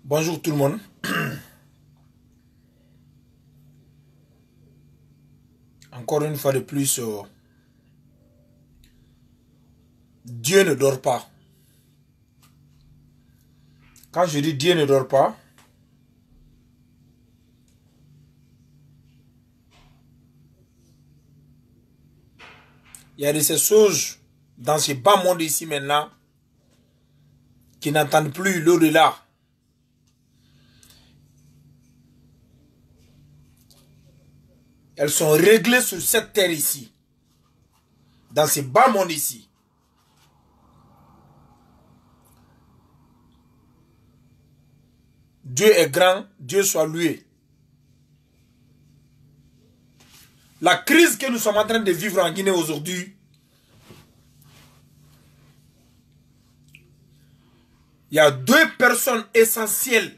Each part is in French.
Bonjour tout le monde. Encore une fois de plus, Dieu ne dort pas. Quand je dis Dieu ne dort pas, il y a de ces choses dans ce bas monde ici maintenant qui n'entendent plus l'au-delà. Elles sont réglées sur cette terre ici. Dans ce bas monde ici. Dieu est grand, Dieu soit loué. La crise que nous sommes en train de vivre en Guinée aujourd'hui, il y a deux personnes essentielles.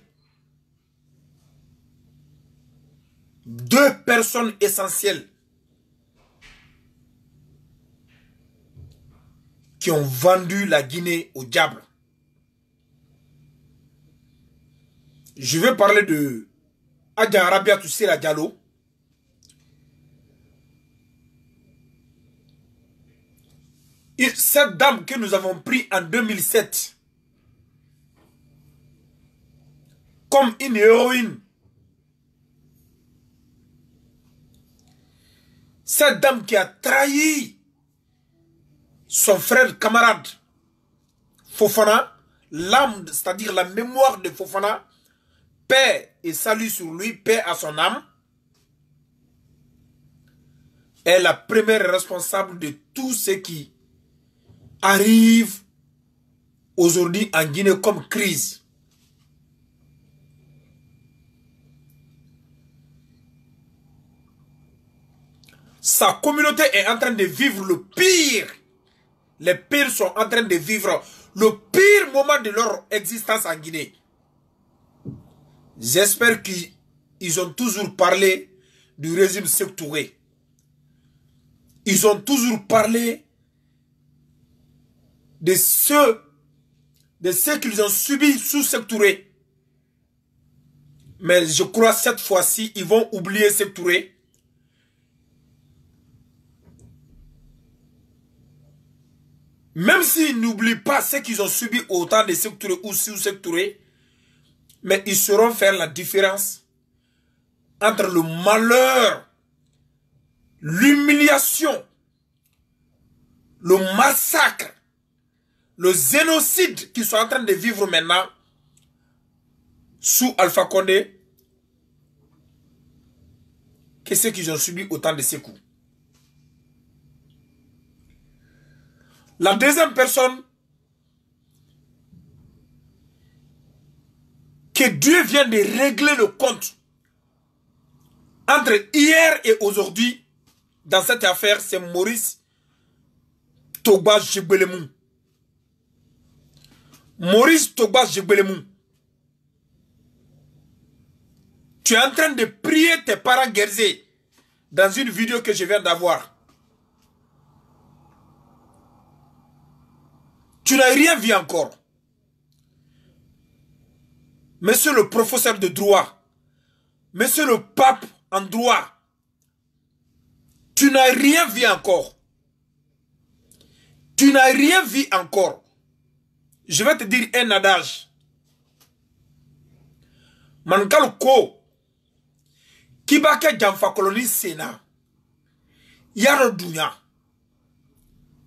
Deux personnes essentielles qui ont vendu la Guinée au diable. Je vais parler de Adja Rabiatou Sera Diallo. Cette dame que nous avons prise en 2007 comme une héroïne. Cette dame qui a trahi son frère camarade Fofana, l'âme, c'est-à-dire la mémoire de Fofana, paix et salut sur lui, paix à son âme, est la première responsable de tout ce qui arrive aujourd'hui en Guinée comme crise. Sa communauté est en train de vivre le pire. Les pires sont en train de vivre le pire moment de leur existence en Guinée. J'espère qu'ils ont toujours parlé du régime Sékou Touré. Ils ont toujours parlé de ceux qu'ils ont subis sous Sékou Touré. Mais je crois cette fois-ci, ils vont oublier Sékou Touré. Même s'ils n'oublient pas ce qu'ils ont subi au temps de Sékou Touré ou sous Sékou Touré, mais ils sauront faire la différence entre le malheur, l'humiliation, le massacre, le génocide qu'ils sont en train de vivre maintenant sous Alpha Condé que ce qu'ils ont subi au temps de Sékou. La deuxième personne que Dieu vient de régler le compte entre hier et aujourd'hui dans cette affaire, c'est Maurice Togba Djegbelemou. Maurice Togba Djegbelemou. Tu es en train de prier tes parents guerzés dans une vidéo que je viens d'avoir. Tu n'as rien vu encore. Monsieur le professeur de droit, monsieur le pape en droit, tu n'as rien vu encore. Tu n'as rien vu encore. Je vais te dire un adage. Mankal ko kibake jamfa koloni sena yaro dunya.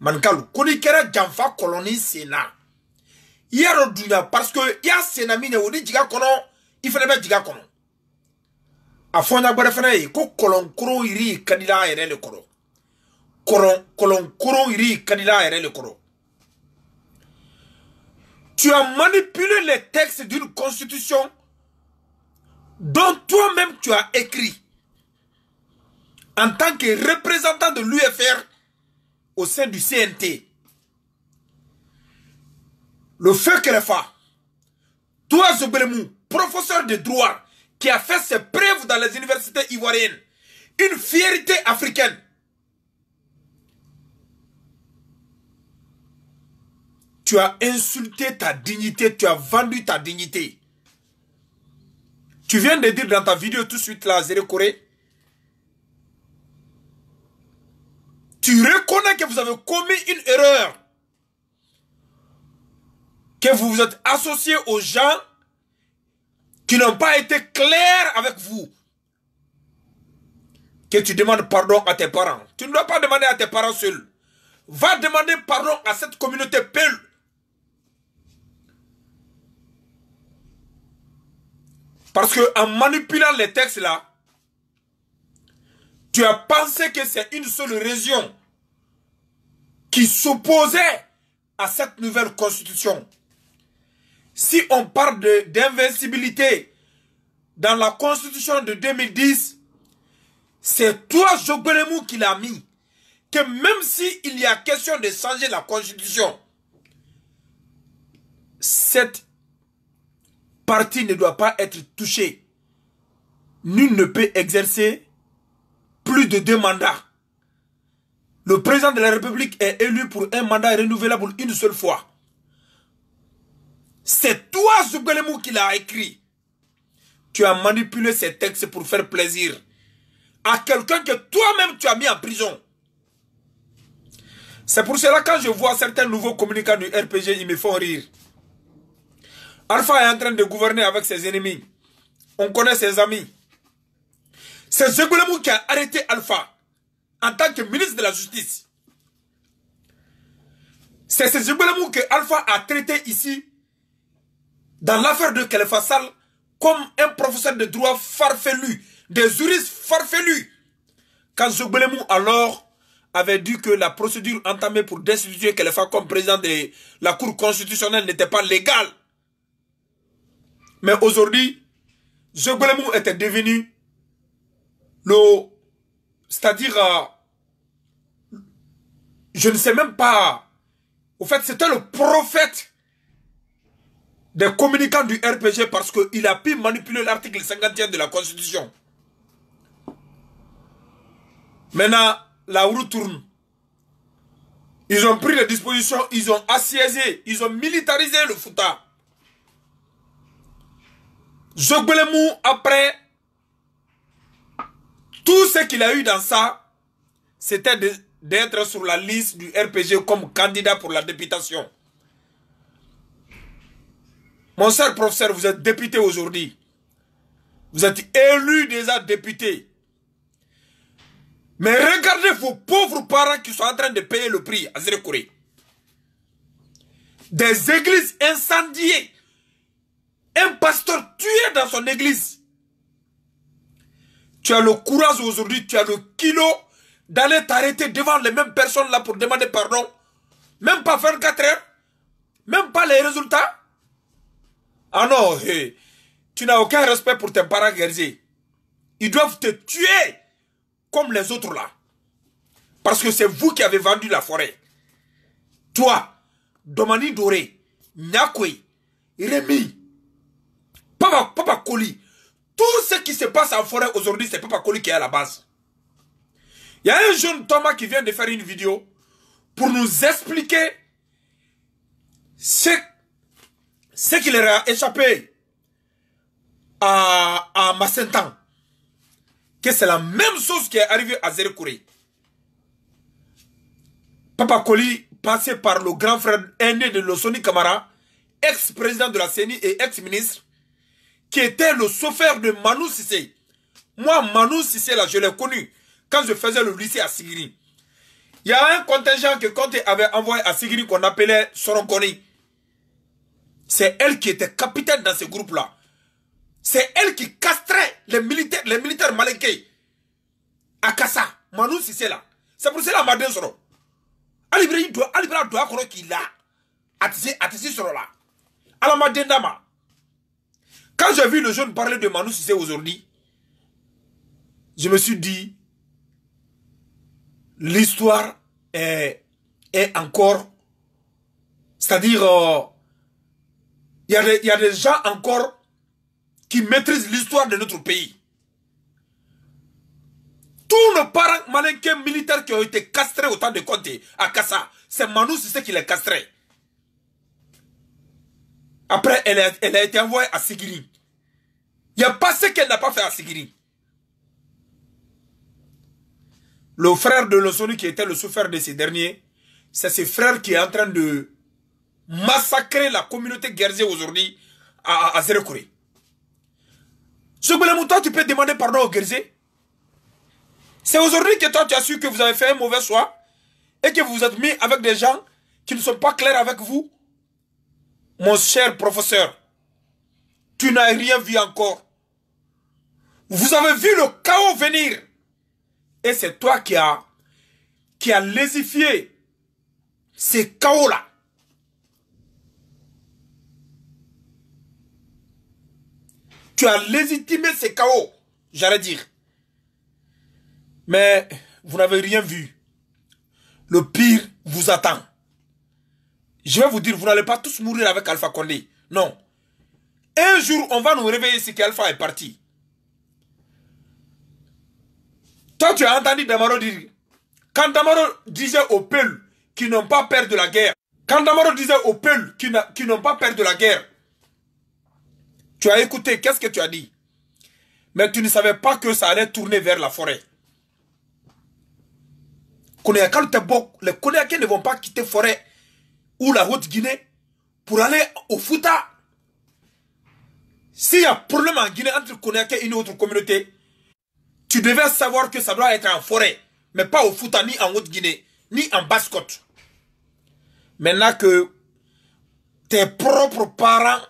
Mankal koni kera jamfa koloni sena yaro dunya parce que ya sena mine wodi jiga kono ifene be jiga kono. Afonya gbere fene ko kolon kuro iri kadila ere le koro. Kolon kuro iri kadila ere le koro. Tu as manipulé les textes d'une constitution dont toi-même tu as écrit en tant que représentant de l'UFR au sein du CNT. Le feu Kerefa, toi Zobelemu, professeur de droit qui a fait ses preuves dans les universités ivoiriennes, une fierté africaine. Tu as insulté ta dignité, tu as vendu ta dignité. Tu viens de dire dans ta vidéo tout de suite là, Zéré Corée, tu reconnais que vous avez commis une erreur. Que vous vous êtes associé aux gens qui n'ont pas été clairs avec vous. Que tu demandes pardon à tes parents. Tu ne dois pas demander à tes parents seuls. Va demander pardon à cette communauté Peul. Parce que en manipulant les textes là, tu as pensé que c'est une seule région qui s'opposait à cette nouvelle constitution. Si on parle d'invincibilité dans la constitution de 2010, c'est toi, Jogbelemou, qui l'a mis. Que même s'il y a question de changer la constitution, cette partie ne doit pas être touchée. Nul ne peut exercer plus de 2 mandats. Le président de la République est élu pour un mandat renouvelable une seule fois. C'est toi, Jogbelemou, qui l'a écrit. Tu as manipulé ces textes pour faire plaisir à quelqu'un que toi-même tu as mis en prison. C'est pour cela que quand je vois certains nouveaux communicants du RPG, ils me font rire. Alpha est en train de gouverner avec ses ennemis. On connaît ses amis. C'est Jogbelemou qui a arrêté Alpha en tant que ministre de la Justice. C'est Jogbelemou que Alpha a traité ici dans l'affaire de Khalifa Sall comme un professeur de droit farfelu, des juristes farfelus. Quand Jogbelemou alors avait dit que la procédure entamée pour destituer Khalifa comme président de la Cour constitutionnelle n'était pas légale. Mais aujourd'hui, Jogbelemou était devenu c'est-à-dire, je ne sais même pas, au fait c'était le prophète des communicants du RPG parce qu'il a pu manipuler l'article 51 de la Constitution. Maintenant, la roue tourne. Ils ont pris les dispositions, ils ont assiégé, ils ont militarisé le Fouta. Jogbelemou, après, tout ce qu'il a eu dans ça, c'était d'être sur la liste du RPG comme candidat pour la députation. Mon cher professeur, vous êtes député aujourd'hui. Vous êtes élu déjà député. Mais regardez vos pauvres parents qui sont en train de payer le prix à Zéré Corée. Des églises incendiées. Un pasteur tué dans son église. Tu as le courage aujourd'hui, tu as le kilo d'aller t'arrêter devant les mêmes personnes là pour demander pardon. Même pas 24 heures. Même pas les résultats. Ah non, hey, tu n'as aucun respect pour tes parents guerriers. Ils doivent te tuer comme les autres là. Parce que c'est vous qui avez vendu la forêt. Toi, Domani Doré, Nyakwe, Rémi, Papa Koli. Tout ce qui se passe en forêt aujourd'hui, c'est Papa Koli qui est à la base. Il y a un jeune Thomas qui vient de faire une vidéo pour nous expliquer ce qui leur a échappé à Massentan. Que c'est la même chose qui est arrivée à Zéré Corée. Papa Koli, passé par le grand frère aîné de Losoni Kamara, ex-président de la CENI et ex-ministre, qui était le chauffeur de Manu Sissé. Moi, Manu Sissé, là, je l'ai connu quand je faisais le lycée à Sigiri. Il y a un contingent que Conte avait envoyé à Sigiri qu'on appelait Soronkoni. C'est elle qui était capitaine dans ce groupe-là. C'est elle qui castrait les militaires malinqués. À Kassa, Manu Sissé là. C'est pour cela que Madin Soro. Alibra doit croire qu'il a. Atisi Soro là. Alors Madin Dama. Quand j'ai vu le jeune parler de Manu Sissé aujourd'hui, je me suis dit, l'histoire est encore, c'est-à-dire, il y a des gens encore qui maîtrisent l'histoire de notre pays. Tous nos parents malinqués militaires qui ont été castrés au temps de Conte à Kassa, c'est Manu Sissé qui les castrait. Après, elle a été envoyée à Sigiri. Il n'y a pas ce qu'elle n'a pas fait à Sigiri. Le frère de Lonsoni qui était le chauffeur de ces derniers, c'est ce frère qui est en train de massacrer la communauté guerrière aujourd'hui à Zérekouré. Toi, tu peux demander pardon aux guerriers. C'est aujourd'hui que toi, tu as su que vous avez fait un mauvais choix et que vous vous êtes mis avec des gens qui ne sont pas clairs avec vous. Mon cher professeur, tu n'as rien vu encore. Vous avez vu le chaos venir. Et c'est toi qui as lésifié ces chaos-là. Tu as légitimé ces chaos, j'allais dire. Mais vous n'avez rien vu. Le pire vous attend. Je vais vous dire, vous n'allez pas tous mourir avec Alpha Condé. Non. Un jour, on va nous réveiller si qu'Alpha est parti. Toi, tu as entendu Damaro dire, quand Damaro disait aux Peuls qui n'ont pas peur de la guerre, quand Damaro disait aux Peuls qui n'ont pas peur de la guerre, tu as écouté, qu'est-ce que tu as dit? Mais tu ne savais pas que ça allait tourner vers la forêt. Les Konéakais ne vont pas quitter forêt ou la Haute-Guinée pour aller au Fouta. S'il y a problème en Guinée entre Konéakais et une autre communauté, tu devais savoir que ça doit être en forêt, mais pas au Fouta, ni en Haute-Guinée, ni en Basse-Côte. Maintenant que tes propres parents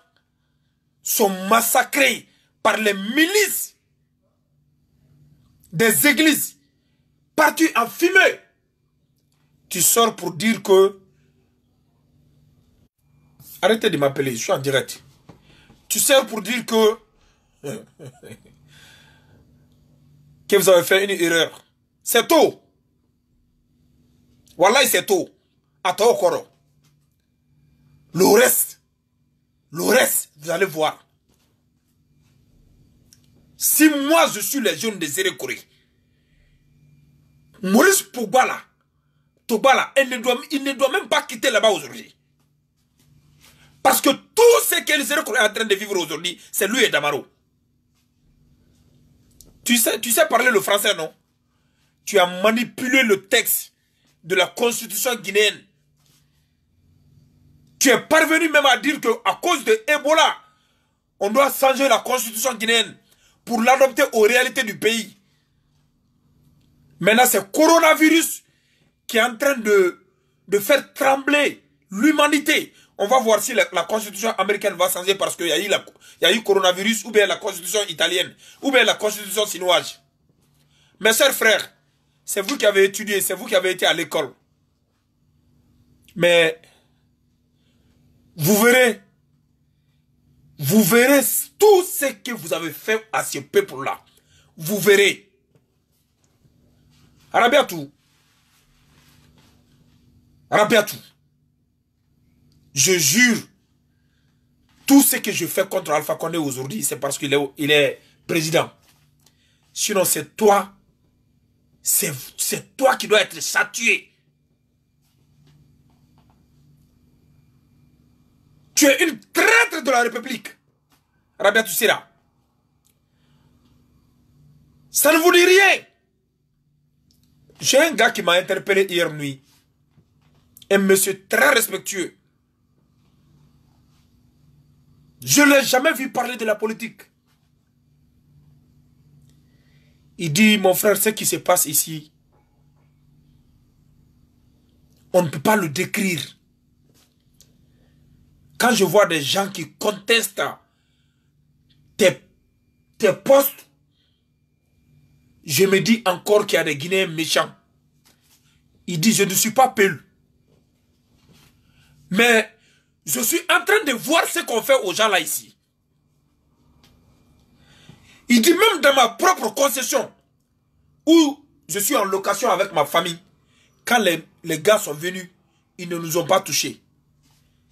sont massacrés par les milices des églises, partis en fumée, tu sors pour dire que... Arrêtez de m'appeler, je suis en direct. Tu sors pour dire que... que vous avez fait une erreur. C'est tôt. Wallahi, c'est tôt. Attends encore. Le reste, vous allez voir. Si moi je suis les jeunes de Zérekouré, Maurice Togbala, il ne doit même pas quitter là-bas aujourd'hui. Parce que tout ce que Zérekouré est en train de vivre aujourd'hui, c'est lui et Damaro. Tu sais parler le français, non? Tu as manipulé le texte de la constitution guinéenne. Tu es parvenu même à dire qu'à cause de Ebola, on doit changer la constitution guinéenne pour l'adopter aux réalités du pays. Maintenant, c'est coronavirus qui est en train de faire trembler l'humanité. On va voir si la constitution américaine va changer parce qu'il y a eu coronavirus, ou bien la constitution italienne, ou bien la constitution chinoise. Mes chers frères, c'est vous qui avez étudié, c'est vous qui avez été à l'école. Mais vous verrez tout ce que vous avez fait à ce peuple-là. Vous verrez. Arabiatou. Je jure, tout ce que je fais contre Alpha Condé aujourd'hui, c'est parce qu'il est président. Sinon, c'est toi qui dois être châtié. Tu es une traître de la République. Rabiatou Sera. Ça ne vous dit rien. J'ai un gars qui m'a interpellé hier nuit. Un monsieur très respectueux. Je ne l'ai jamais vu parler de la politique. Il dit, mon frère, ce qui se passe ici, on ne peut pas le décrire. Quand je vois des gens qui contestent tes postes, je me dis encore qu'il y a des Guinéens méchants. Il dit, je ne suis pas Peul. Mais je suis en train de voir ce qu'on fait aux gens là ici. Il dit, même dans ma propre concession, où je suis en location avec ma famille, quand les gars sont venus, ils ne nous ont pas touchés.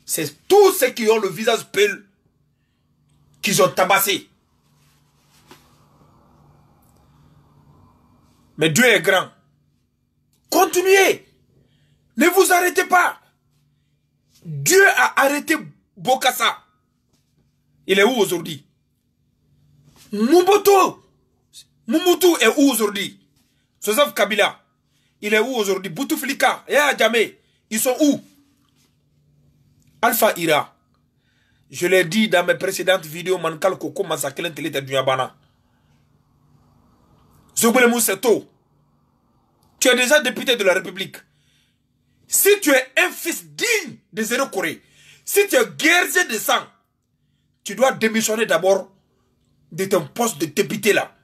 C'est tous ceux qui ont le visage Peul qu'ils ont tabassé. Mais Dieu est grand. Continuez. Ne vous arrêtez pas. Dieu a arrêté Bokassa. Il est où aujourd'hui? Mobutu est où aujourd'hui? Joseph Kabila, il est où aujourd'hui? Bouteflika, Yaya Jammeh, ils sont où? Alpha Ira, je l'ai dit dans mes précédentes vidéos, Mankal Koko Masakelen Télé de Dunyabana. Zobele Mousseto, tu es déjà député de la République. Si tu es un fils digne de Zéro Corée, si tu es guerrier de sang, tu dois démissionner d'abord de ton poste de député là.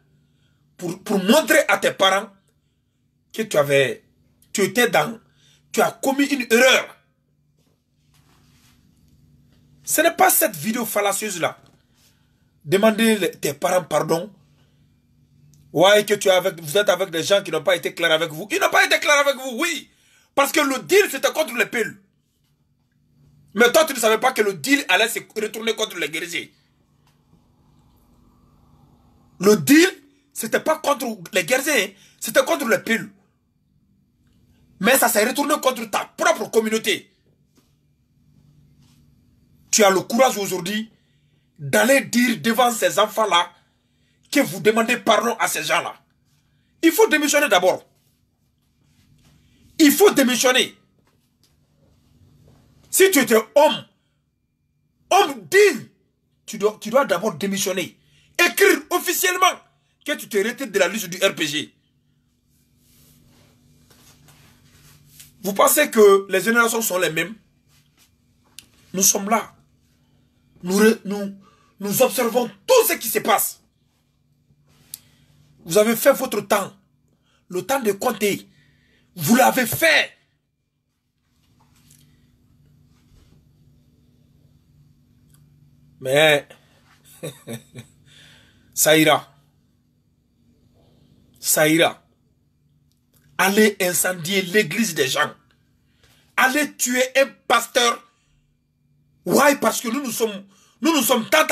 Pour montrer à tes parents que tu as commis une erreur. Ce n'est pas cette vidéo fallacieuse là. Demandez tes parents pardon. Ouais, que vous êtes avec des gens qui n'ont pas été clairs avec vous. Ils n'ont pas été clairs avec vous, oui. Parce que le deal, c'était contre les piles. Mais toi, tu ne savais pas que le deal allait se retourner contre les guerriers. Le deal, c'était pas contre les guerriers, c'était contre les piles. Mais ça s'est retourné contre ta propre communauté. Tu as le courage aujourd'hui d'aller dire devant ces enfants-là que vous demandez pardon à ces gens-là. Il faut démissionner d'abord. Il faut démissionner. Si tu étais homme digne, tu dois d'abord démissionner. Écrire officiellement que tu te retires de la liste du RPG. Vous pensez que les générations sont les mêmes? Nous sommes là. Nous observons tout ce qui se passe. Vous avez fait votre temps. Le temps de compter. Vous l'avez fait. Mais ça ira. Ça ira. Allez incendier l'église des gens. Allez tuer un pasteur. Ouais, parce que nous sommes tant.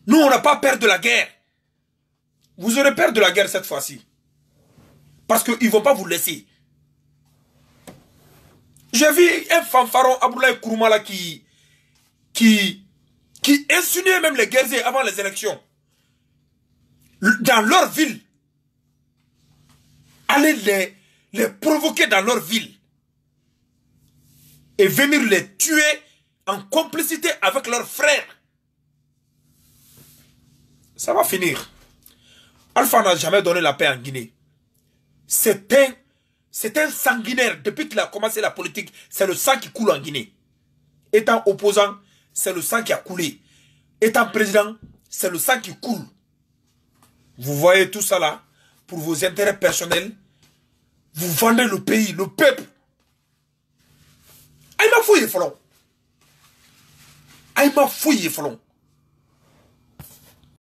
Nous, on n'a pas peur de la guerre. Vous aurez peur de la guerre cette fois-ci. Parce qu'ils ne vont pas vous laisser. J'ai vu un fanfaron, Aboulaye Kouroumala, qui insinuait même les guerriers avant les élections. Dans leur ville. Aller les provoquer dans leur ville. Et venir les tuer en complicité avec leurs frères. Ça va finir. Alpha n'a jamais donné la paix en Guinée. C'est un sanguinaire. Depuis qu'il a commencé la politique, c'est le sang qui coule en Guinée. Étant opposant, c'est le sang qui a coulé. Étant président, c'est le sang qui coule. Vous voyez tout ça là, pour vos intérêts personnels, vous vendez le pays, le peuple. Aïe m'a fouillé, Folon. Aïe m'a fouillé, Folon.